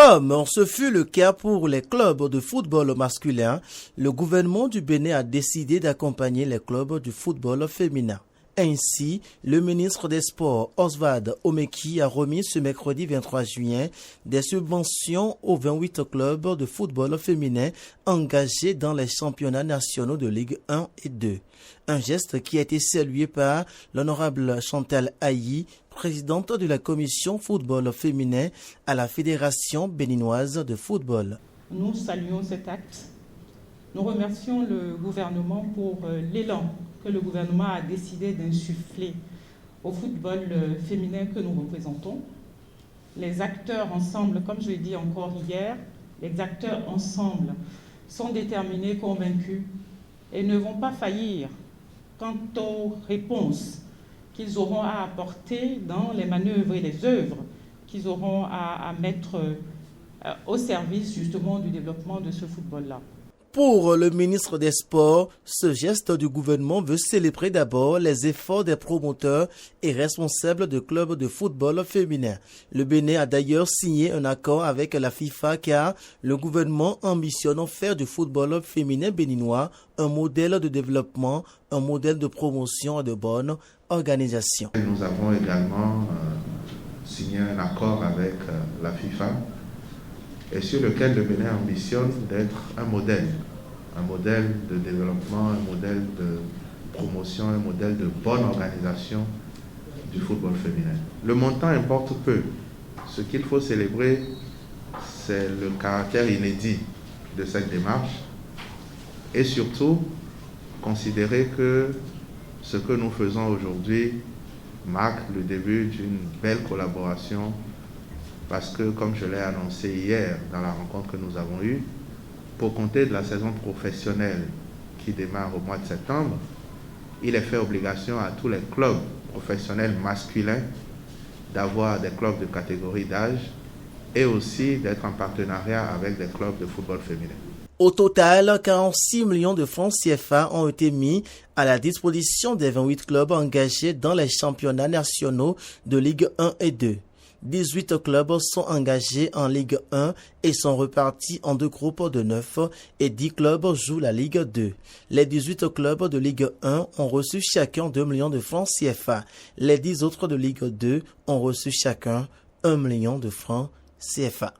Comme ce fut le cas pour les clubs de football masculin, le gouvernement du Bénin a décidé d'accompagner les clubs du football féminin. Ainsi, le ministre des Sports, Oswald Omeki, a remis ce mercredi 23 juin des subventions aux 28 clubs de football féminin engagés dans les championnats nationaux de Ligue 1 et 2. Un geste qui a été salué par l'honorable Chantal Ayi, présidente de la commission football féminin à la Fédération béninoise de football. Nous saluons cet acte. Nous remercions le gouvernement pour l'élan que le gouvernement a décidé d'insuffler au football féminin que nous représentons. Les acteurs ensemble, comme je l'ai dit encore hier, les acteurs ensemble sont déterminés, convaincus et ne vont pas faillir quant aux réponses qu'ils auront à apporter dans les manœuvres et les œuvres qu'ils auront à mettre au service justement du développement de ce football-là. Pour le ministre des Sports, ce geste du gouvernement veut célébrer d'abord les efforts des promoteurs et responsables de clubs de football féminin. Le Bénin a d'ailleurs signé un accord avec la FIFA car le gouvernement ambitionne en faire du football féminin béninois un modèle de développement, un modèle de promotion et de bonne organisation. Nous avons également signé un accord avec la FIFA et sur lequel le Bénin ambitionne d'être un modèle de développement, un modèle de promotion, un modèle de bonne organisation du football féminin. Le montant importe peu. Ce qu'il faut célébrer, c'est le caractère inédit de cette démarche et surtout considérer que ce que nous faisons aujourd'hui marque le début d'une belle collaboration parce que, comme je l'ai annoncé hier dans la rencontre que nous avons eue, pour compter de la saison professionnelle qui démarre au mois de septembre, il est fait obligation à tous les clubs professionnels masculins d'avoir des clubs de catégorie d'âge et aussi d'être en partenariat avec des clubs de football féminin. Au total, 46 millions de francs CFA ont été mis à la disposition des 28 clubs engagés dans les championnats nationaux de Ligue 1 et 2. 18 clubs sont engagés en Ligue 1 et sont repartis en deux groupes de 9 et 10 clubs jouent la Ligue 2. Les 18 clubs de Ligue 1 ont reçu chacun 2 millions de francs CFA. Les 10 autres de Ligue 2 ont reçu chacun 1 million de francs CFA.